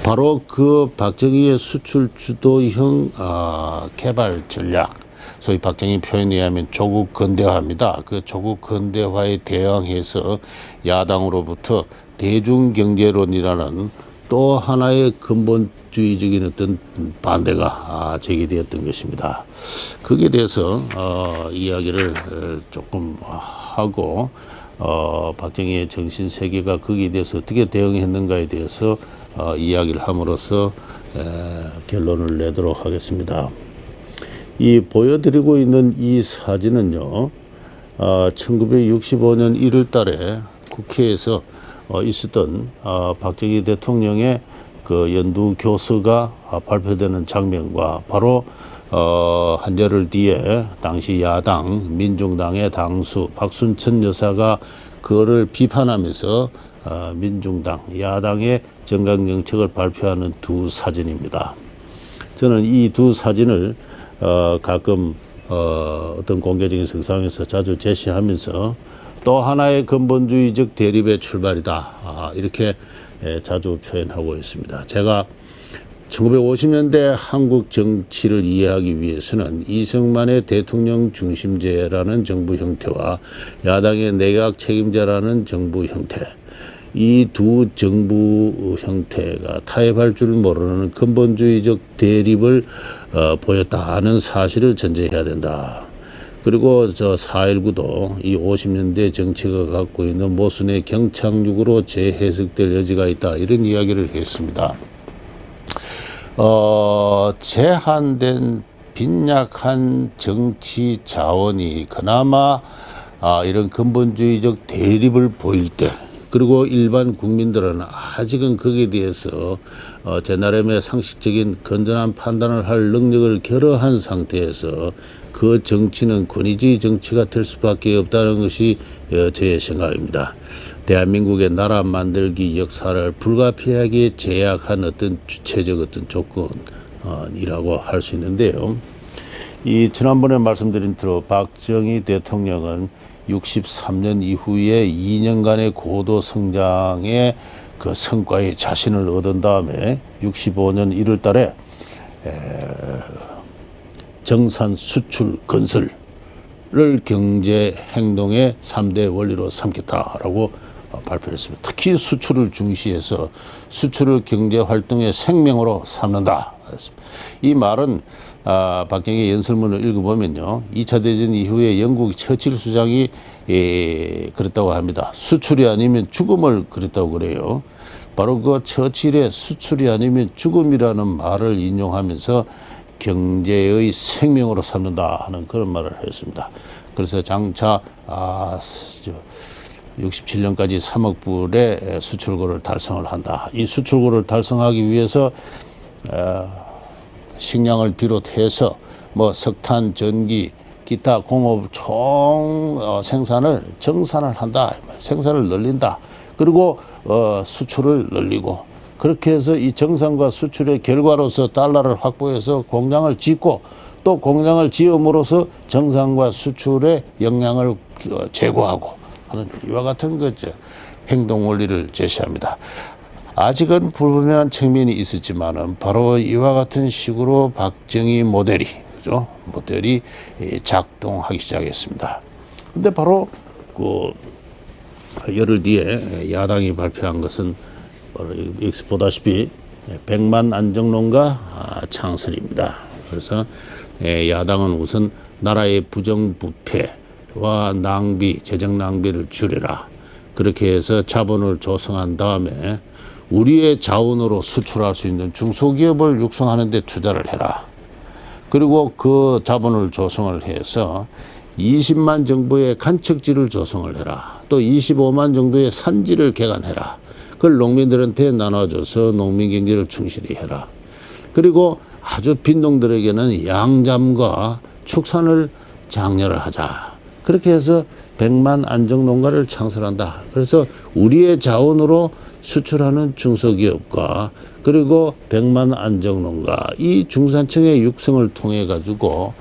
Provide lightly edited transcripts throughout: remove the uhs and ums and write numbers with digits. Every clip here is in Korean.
바로 그 박정희의 수출 주도형 개발 전략, 소위 박정희 표현에 의하면 조국 근대화입니다. 그 조국 근대화에 대항해서 야당으로부터 대중경제론이라는 또 하나의 근본주의적인 어떤 반대가 제기되었던 것입니다. 거기에 대해서 이야기를 조금 하고 박정희의 정신 세계가 거기에 대해서 어떻게 대응했는가에 대해서 이야기를 함으로써 결론을 내도록 하겠습니다. 이 보여드리고 있는 이 사진은요, 1965년 1월 달에 국회에서 있었던 박정희 대통령의 그 연두 교서가 발표되는 장면과 바로 한 열흘 뒤에 당시 야당 민중당의 당수 박순천 여사가 그거를 비판하면서 민중당 야당의 정강정책을 발표하는 두 사진입니다. 저는 이 두 사진을 가끔 어떤 공개적인 석상에서 자주 제시하면서 또 하나의 근본주의적 대립의 출발이다, 이렇게 자주 표현하고 있습니다. 제가 1950년대 한국 정치를 이해하기 위해서는 이승만의 대통령 중심제라는 정부 형태와 야당의 내각 책임자라는 정부 형태, 이 두 정부 형태가 타협할 줄 모르는 근본주의적 대립을 보였다는 사실을 전제해야 된다. 그리고 4.19도 이 50년대 정치가 갖고 있는 모순의 경착륙으로 재해석될 여지가 있다, 이런 이야기를 했습니다. 제한된 빈약한 정치 자원이 그나마 이런 근본주의적 대립을 보일 때, 그리고 일반 국민들은 아직은 거기에 대해서 제 나름의 상식적인 건전한 판단을 할 능력을 결여한 상태에서 그 정치는 권위주의 정치가 될 수밖에 없다는 것이 저의 생각입니다. 대한민국의 나라 만들기 역사를 불가피하게 제약한 어떤 주체적 어떤 조건이라고 할 수 있는데요. 이 지난번에 말씀드린 대로 박정희 대통령은 63년 이후에 2년간의 고도 성장의 그 성과에 자신을 얻은 다음에 65년 1월 달에 정산, 수출, 건설을 경제 행동의 3대 원리로 삼겠다라고 발표했습니다. 특히 수출을 중시해서 수출을 경제 활동의 생명으로 삼는다. 이 말은 박정희 연설문을 읽어보면요, 2차 대전 이후에 영국 처칠 수장이 그랬다고 합니다. 수출이 아니면 죽음을 그랬다고 그래요. 바로 그 처칠의 수출이 아니면 죽음이라는 말을 인용하면서 경제의 생명으로 삼는다 하는 그런 말을 했습니다. 그래서 장차 67년까지 3억 불의 수출고를 달성을 한다. 이 수출고를 달성하기 위해서 식량을 비롯해서 뭐 석탄, 전기, 기타 공업 총 생산을 정산을 한다. 생산을 늘린다. 그리고 수출을 늘리고, 그렇게 해서 이 정산과 수출의 결과로서 달러를 확보해서 공장을 짓고, 또 공장을 지음으로써 정산과 수출의 역량을 제고하고 하는 이와 같은 행동 원리를 제시합니다. 아직은 불분명한 측면이 있었지만은 바로 이와 같은 식으로 박정희 모델이 작동하기 시작했습니다. 근데 바로 그 열흘 뒤에 야당이 발표한 것은 바로 여기서 보다시피 100만 안정론과 창설입니다. 그래서 야당은 우선 나라의 부정부패와 낭비, 재정 낭비를 줄여라. 그렇게 해서 자본을 조성한 다음에 우리의 자원으로 수출할 수 있는 중소기업을 육성하는 데 투자를 해라. 그리고 그 자본을 조성을 해서 20만 정도의 간척지를 조성을 해라. 또 25만 정도의 산지를 개간해라. 그걸 농민들한테 나눠줘서 농민 경제를 충실히 해라. 그리고 아주 빈농들에게는 양잠과 축산을 장려를 하자. 그렇게 해서 100만 안정농가를 창설한다. 그래서 우리의 자원으로 수출하는 중소기업과 그리고 100만 안정농가, 이 중산층의 육성을 통해 가지고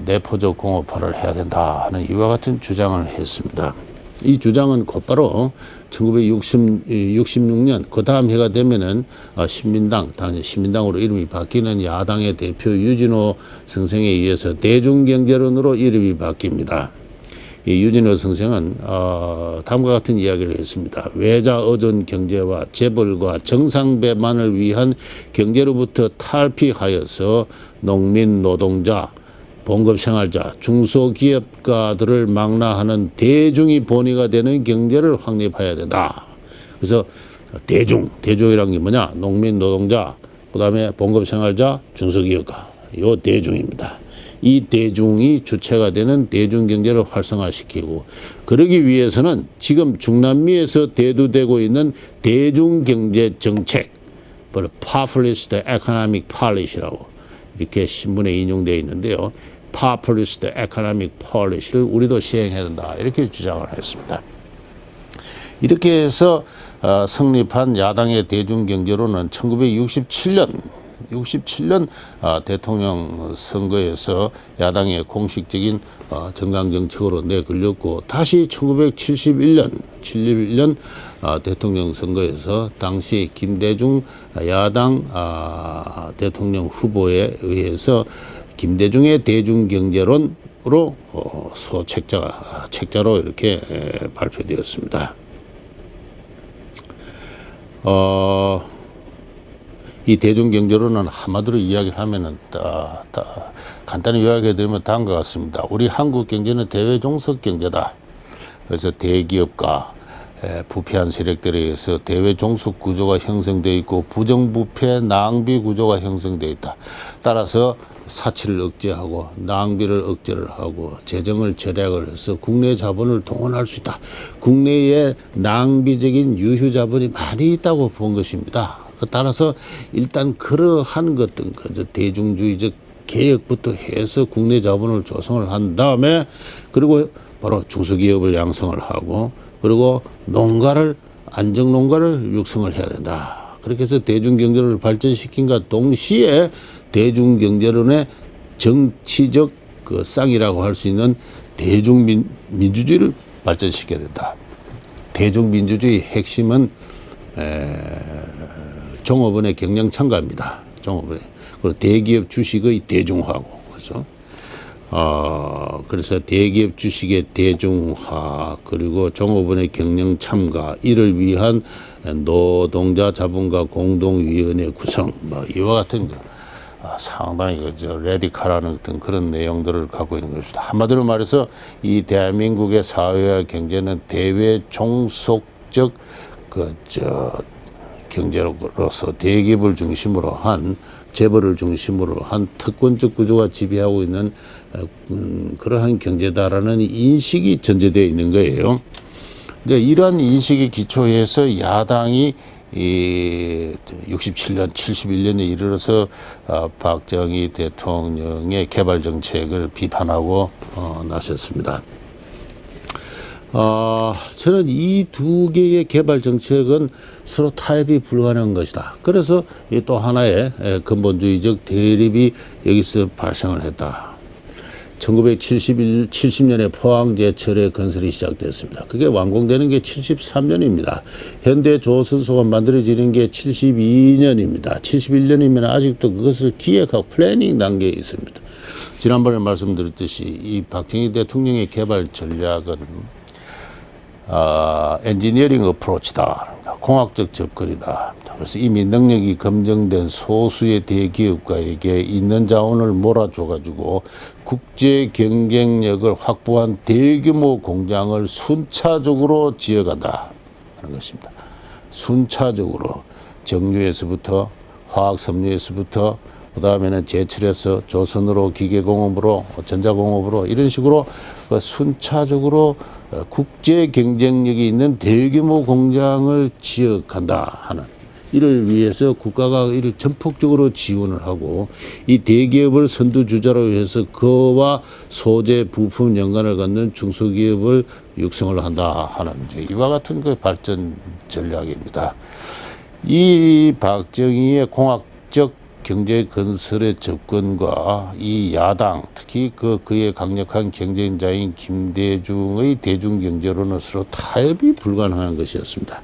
내포적 공업화를 해야 된다 하는 이와 같은 주장을 했습니다. 이 주장은 곧바로 1966년 그 다음 해가 되면은 신민당, 당시 신민당으로 이름이 바뀌는 야당의 대표 유진호 선생에 의해서 대중경제론으로 이름이 바뀝니다. 이 유진호 선생은 다음과 같은 이야기를 했습니다. 외자 의존 경제와 재벌과 정상배만을 위한 경제로부터 탈피하여서 농민, 노동자, 봉급생활자, 중소기업가들을 망라하는 대중이 본위가 되는 경제를 확립해야 된다. 그래서 대중이란 게 뭐냐? 농민, 노동자, 그 다음에 봉급생활자, 중소기업가, 요 대중입니다. 이 대중이 주체가 되는 대중경제를 활성화시키고, 그러기 위해서는 지금 중남미에서 대두되고 있는 대중경제 정책, 바로 Populist Economic Policy라고 이렇게 신문에 인용되어 있는데요. Populist Economic Policy를 우리도 시행해야 된다, 이렇게 주장을 했습니다. 이렇게 해서 성립한 야당의 대중경제론은 1967년 대통령 선거에서 야당의 공식적인 정강정책으로 내걸렸고, 다시 1971년 대통령 선거에서 당시 김대중 야당 대통령 후보에 의해서 김대중의 대중경제론으로 책자로 이렇게 발표되었습니다. 이 대중경제론은 한마디로 이야기를 하면은 간단히 요약해드리면 다음과 같습니다. 우리 한국 경제는 대외종속 경제다. 그래서 대기업과 부패한 세력들에 의해서 대외종속 구조가 형성되어 있고 부정부패 낭비 구조가 형성되어 있다. 따라서 사치를 억제하고 낭비를 억제를 하고 재정을 절약을 해서 국내 자본을 동원할 수 있다. 국내에 낭비적인 유휴 자본이 많이 있다고 본 것입니다. 따라서 일단 그러한 것들, 대중주의적 개혁부터 해서 국내 자본을 조성을 한 다음에, 그리고 바로 중소기업을 양성을 하고, 그리고 안정농가를 육성을 해야 된다. 그렇게 해서 대중경제를 발전시킨과 동시에 대중경제론의 정치적 쌍이라고 할 수 있는 대중민주주의를 발전시켜야 된다. 대중민주주의 핵심은 종업원의 경영 참가입니다. 그리고 대기업 주식의 대중화고, 그래서 대기업 주식의 대중화, 그리고 종업원의 경영 참가, 이를 위한 노동자 자본가 공동위원회 구성, 이와 같은 상당히 레디칼한 어떤 그런 내용들을 갖고 있는 것입니다. 한마디로 말해서 이 대한민국의 사회와 경제는 대외 종속적 경제로서 대기업을 중심으로 한, 재벌을 중심으로 한 특권적 구조가 지배하고 있는 그러한 경제다라는 인식이 전제되어 있는 거예요. 이제 이러한 인식에 기초해서 야당이 67년, 71년에 이르러서 박정희 대통령의 개발 정책을 비판하고 나섰습니다. 저는 이 두 개의 개발 정책은 서로 타협이 불가능한 것이다. 그래서 또 하나의 근본주의적 대립이 여기서 발생을 했다. 1970년에 포항제철의 건설이 시작됐습니다. 그게 완공되는 게 73년입니다. 현대 조선소가 만들어지는 게 72년입니다. 71년이면 아직도 그것을 기획하고 플래닝 단계에 있습니다. 지난번에 말씀드렸듯이 이 박정희 대통령의 개발 전략은 엔지니어링 어프로치다. 공학적 접근이다. 그래서 이미 능력이 검증된 소수의 대기업가에게 있는 자원을 몰아줘가지고 국제 경쟁력을 확보한 대규모 공장을 순차적으로 지어간다 하는 것입니다. 순차적으로 정유에서부터 화학 섬유에서부터 그 다음에는 제철에서 조선으로 기계공업으로 전자공업으로 이런 식으로 순차적으로 국제 경쟁력이 있는 대규모 공장을 지어간다 하는, 이를 위해서 국가가 이를 전폭적으로 지원을 하고 이 대기업을 선두주자로 해서 그와 소재 부품 연관을 갖는 중소기업을 육성을 한다 하는 이와 같은 그 발전 전략입니다. 이 박정희의 공학적 경제 건설의 접근과 이 야당, 특히 특히 그의 강력한 경쟁자인 김대중의 대중경제론으로 타협이 불가능한 것이었습니다.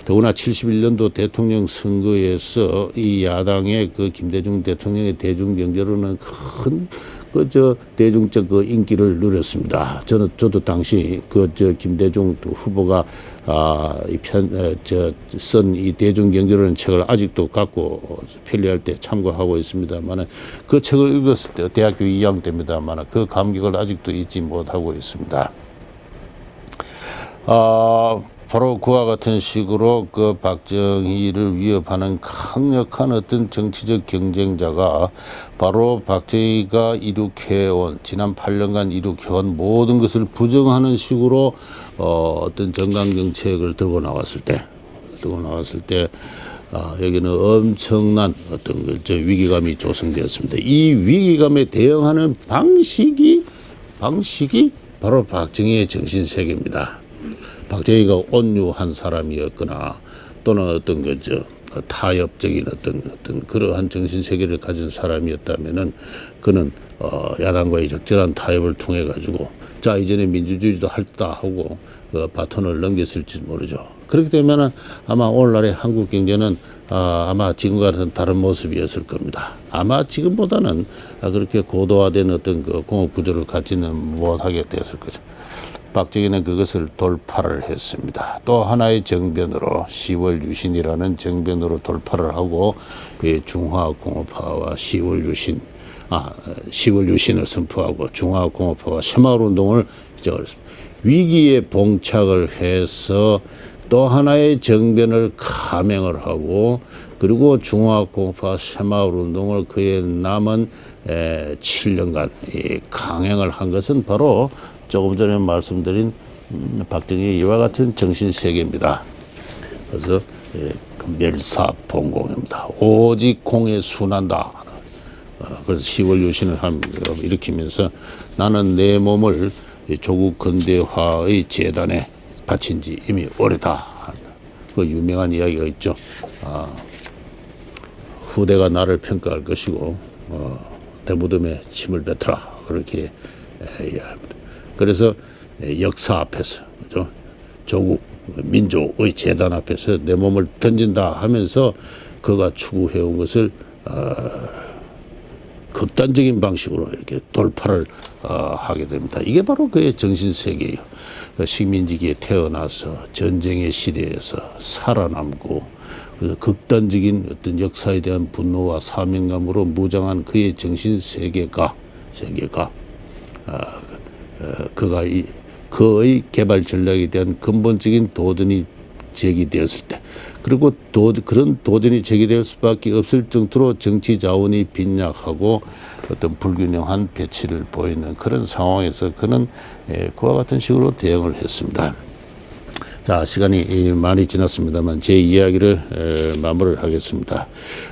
더구나 71년도 대통령 선거에서 이 야당의 그 김대중 대통령의 대중경제론은 큰 대중적 인기를 누렸습니다. 저도 당시 김대중 김대중 쓴 이 대중경제론 책을 아직도 갖고 편리할 때 참고하고 있습니다만, 그 책을 읽었을 때 대학교 2학년 때입니다만 그 감격을 아직도 잊지 못하고 있습니다. 바로 그와 같은 식으로 그 박정희를 위협하는 강력한 어떤 정치적 경쟁자가 바로 박정희가 이룩해온, 지난 8년간 이룩해온 모든 것을 부정하는 식으로 어떤 정강정책을 들고 나왔을 때 여기는 엄청난 어떤 위기감이 조성되었습니다. 이 위기감에 대응하는 방식이 바로 박정희의 정신세계입니다. 박정희가 온유한 사람이었거나 또는 어떤 타협적인 어떤 그러한 정신세계를 가진 사람이었다면은 그는 야당과의 적절한 타협을 통해 가지고 자 이전에 민주주의도 할다 하고 바톤을 넘겼을지 모르죠. 그렇게 되면은 아마 오늘날의 한국 경제는 아마 지금과는 다른 모습이었을 겁니다. 아마 지금보다는 그렇게 고도화된 어떤 그 공업 구조를 갖지는 못하게 되었을 거죠. 박정희는 그것을 돌파를 했습니다. 또 하나의 정변으로 10월 유신이라는 정변으로 돌파를 하고 중화공업화와 10월 유신을 선포하고 중화공업화와 새마을운동을 시작했습니다. 위기에 봉착을 해서 또 하나의 정변을 감행을 하고 그리고 중화공업화 새마을운동을 그의 남은 7년간 강행을 한 것은 바로 조금 전에 말씀드린 박정희의 이와 같은 정신세계입니다. 그래서 멸사봉공입니다. 오직 공에 순한다. 그래서 10월 유신을 일으키면서 나는 내 몸을 조국 근대화의 재단에 바친 지 이미 오래다. 그 유명한 이야기가 있죠. 후대가 나를 평가할 것이고 대무덤에 침을 뱉어라. 그렇게 이야기합니다. 그래서 역사 앞에서 조국 민족의 재단 앞에서 내 몸을 던진다 하면서 그가 추구해온 것을 극단적인 방식으로 이렇게 돌파를 하게 됩니다. 이게 바로 그의 정신세계예요. 식민지기에 태어나서 전쟁의 시대에서 살아남고 그래서 극단적인 어떤 역사에 대한 분노와 사명감으로 무장한 그의 정신세계가 그의 개발 전략에 대한 근본적인 도전이 제기되었을 때, 그리고 그런 도전이 제기될 수밖에 없을 정도로 정치 자원이 빈약하고 어떤 불균형한 배치를 보이는 그런 상황에서 그는 그와 같은 식으로 대응을 했습니다. 자, 시간이 많이 지났습니다만 제 이야기를 마무리를 하겠습니다.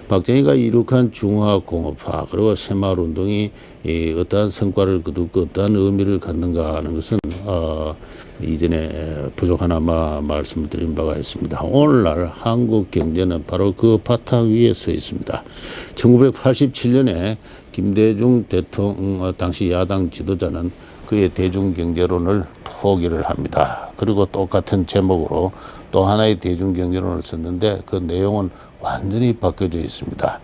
박정희가 이룩한 중화공업화 그리고 새마을운동이 어떠한 성과를 거두고 어떠한 의미를 갖는가 하는 것은 이전에 부족하나마 말씀을 드린 바가 있습니다. 오늘날 한국 경제는 바로 그 바탕 위에 서 있습니다. 1987년에 김대중 대통령 당시 야당 지도자는 그의 대중경제론을 포기를 합니다. 그리고 똑같은 제목으로 또 하나의 대중경제론을 썼는데 그 내용은 완전히 바뀌어져 있습니다.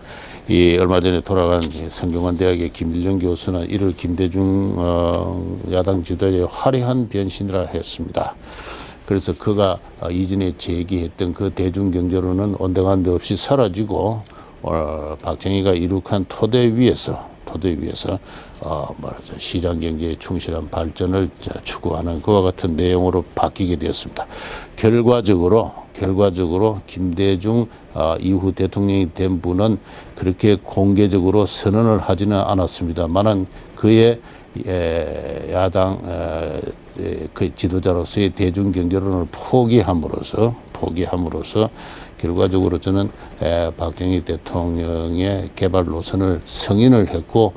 얼마 전에 돌아간 성균관대학의 김일영 교수는 이를 김대중 야당 지도자의 화려한 변신이라 했습니다. 그래서 그가 이전에 제기했던 그 대중경제론은 온데간데 없이 사라지고 박정희가 이룩한 토대 위에서 시장 경제에 충실한 발전을 추구하는 그와 같은 내용으로 바뀌게 되었습니다. 결과적으로 김대중 이후 대통령이 된 분은 그렇게 공개적으로 선언을 하지는 않았습니다만은 그의 야당 그 지도자로서의 대중경제론을 포기함으로써 결과적으로 저는 박정희 대통령의 개발 노선을 승인을 했고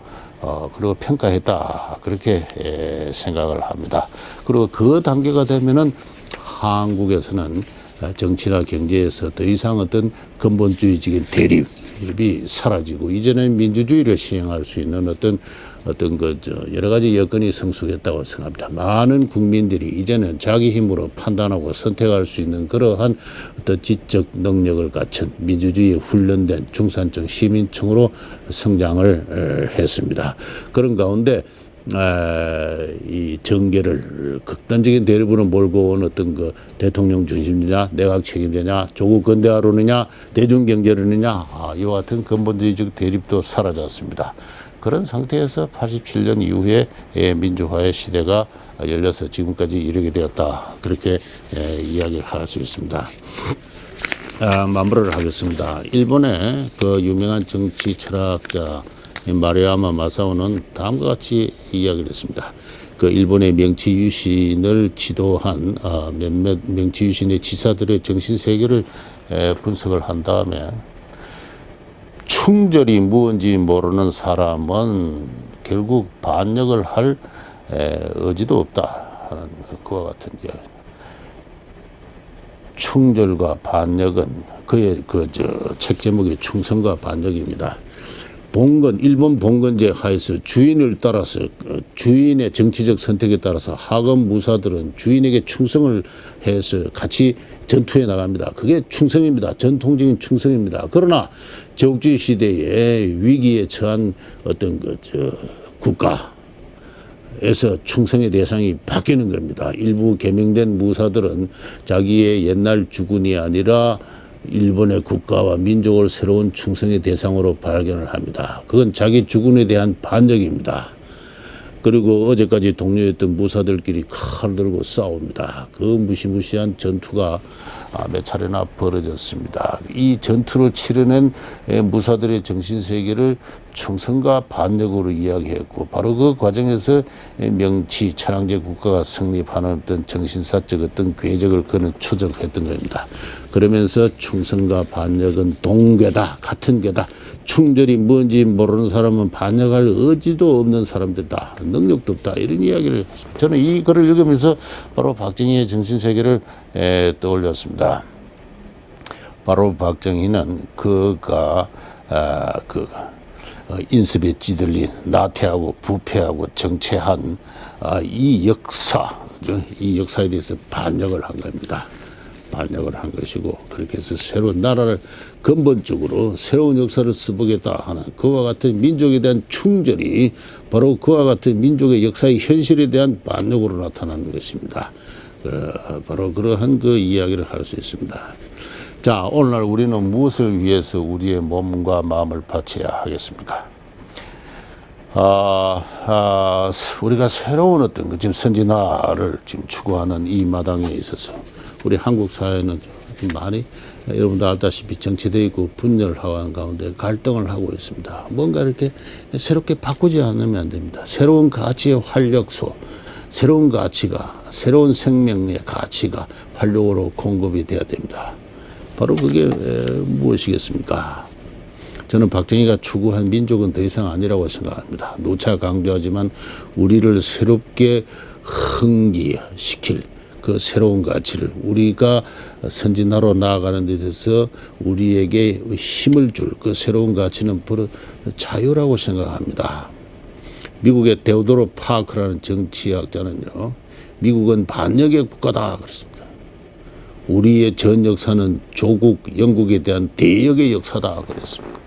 그리고 평가했다 그렇게 생각을 합니다. 그리고 그 단계가 되면은 한국에서는 정치나 경제에서 더 이상 어떤 근본주의적인 대립 이 사라지고 이제는 민주주의를 시행할 수 있는 어떤 여러 가지 여건이 성숙했다고 생각합니다. 많은 국민들이 이제는 자기 힘으로 판단하고 선택할 수 있는 그러한 어떤 지적 능력을 갖춘 민주주의에 훈련된 중산층 시민층으로 성장을 했습니다. 그런 가운데 이 정계를 극단적인 대립으로 몰고 온 어떤 그 대통령 중심이냐, 내각 책임제냐, 조국 근대화론이냐, 대중경제론이냐, 이와 같은 근본주의적 대립도 사라졌습니다. 그런 상태에서 87년 이후에 민주화의 시대가 열려서 지금까지 이르게 되었다. 그렇게 이야기를 할 수 있습니다. 마무리를 하겠습니다. 일본의 그 유명한 정치 철학자 마루야마 마사오는 다음과 같이 이야기를 했습니다. 그 일본의 명치유신을 지도한 몇몇 명치유신의 지사들의 정신 세계를 분석을 한 다음에 충절이 무언지 모르는 사람은 결국 반역을 할 의지도 없다 하는 그와 같은 이야기. 충절과 반역은 그의 책 제목이 충성과 반역입니다. 일본 봉건제 하에서 주인을 따라서 주인의 정치적 선택에 따라서 하급 무사들은 주인에게 충성을 해서 같이 전투에 나갑니다. 그게 충성입니다. 전통적인 충성입니다. 그러나 제국주의 시대에 위기에 처한 어떤 국가에서 충성의 대상이 바뀌는 겁니다. 일부 개명된 무사들은 자기의 옛날 주군이 아니라 일본의 국가와 민족을 새로운 충성의 대상으로 발견을 합니다. 그건 자기 주군에 대한 반역입니다. 그리고 어제까지 동료였던 무사들끼리 칼 들고 싸웁니다. 그 무시무시한 전투가 몇 차례나 벌어졌습니다. 이 전투를 치르는 무사들의 정신세계를 충성과 반역으로 이야기했고 바로 그 과정에서 명치 천황제 국가가 성립하는 어떤 정신사적 어떤 궤적을 그는 추적했던 겁니다. 그러면서 충성과 반역은 동궤다, 같은 궤다. 충절이 뭔지 모르는 사람은 반역할 의지도 없는 사람들이다. 능력도 없다. 이런 이야기를 했습니다. 저는 이 글을 읽으면서 바로 박정희의 정신세계를 떠올렸습니다. 바로 박정희는 그가 인습에 찌들린 나태하고 부패하고 정체한 이 역사에 대해서 반역을 한 겁니다. 반역을 한 것이고 그렇게 해서 새로운 나라를 근본적으로 새로운 역사를 써보겠다 하는 그와 같은 민족에 대한 충절이 바로 그와 같은 민족의 역사의 현실에 대한 반역으로 나타나는 것입니다. 바로 그러한 그 이야기를 할 수 있습니다. 자, 오늘날 우리는 무엇을 위해서 우리의 몸과 마음을 바쳐야 하겠습니까? 우리가 새로운 어떤 지금 선진화를 지금 추구하는 이 마당에 있어서 우리 한국 사회는 많이 여러분도 알다시피 정치되어 있고 분열하는 가운데 갈등을 하고 있습니다. 뭔가 이렇게 새롭게 바꾸지 않으면 안 됩니다. 새로운 가치의 활력소, 새로운 가치가, 새로운 생명의 가치가 활력으로 공급이 돼야 됩니다. 바로 그게 무엇이겠습니까? 저는 박정희가 추구한 민족은 더 이상 아니라고 생각합니다. 누차 강조하지만 우리를 새롭게 흥기시킬 그 새로운 가치를 우리가 선진화로 나아가는 데 있어서 우리에게 힘을 줄 그 새로운 가치는 바로 자유라고 생각합니다. 미국의 데오도로 파크라는 정치학자는요, 미국은 반역의 국가다 그랬습니다. 우리의 전 역사는 조국, 영국에 대한 대역의 역사다 그랬습니다.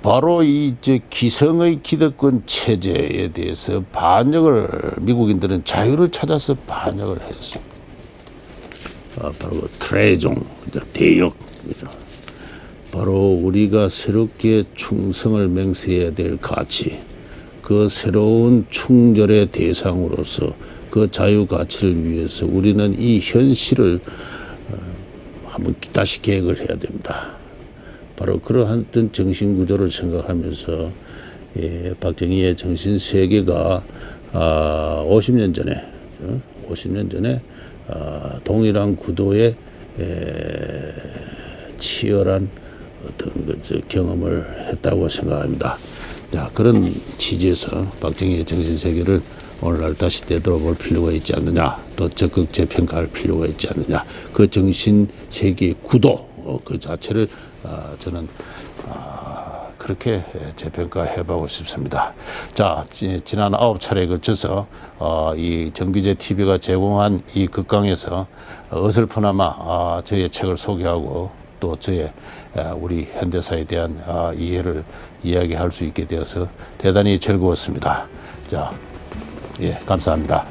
바로 이 기성의 기득권 체제에 대해서 반역을 미국인들은 자유를 찾아서 반역을 했습니다. 바로 그 트레종, 대역, 바로 우리가 새롭게 충성을 맹세해야 될 가치, 그 새로운 충절의 대상으로서 그 자유 가치를 위해서 우리는 이 현실을 한번 다시 계획을 해야 됩니다. 바로 그러한 어떤 정신구조를 생각하면서 박정희의 정신세계가 50년 전에 동일한 구도의 치열한 어떤 경험을 했다고 생각합니다. 자, 그런 취지에서 박정희의 정신세계를 오늘날 다시 되돌아볼 필요가 있지 않느냐, 또 적극 재평가할 필요가 있지 않느냐, 그 정신세계의 구도, 그 자체를 저는 그렇게 재평가해보고 싶습니다. 자, 지난 9차례에 걸쳐서 이 정규제 TV가 제공한 이 극강에서 어설프나마 저의 책을 소개하고 또 저의 우리 현대사에 대한 이해를 이야기할 수 있게 되어서 대단히 즐거웠습니다. 자, 예, 감사합니다.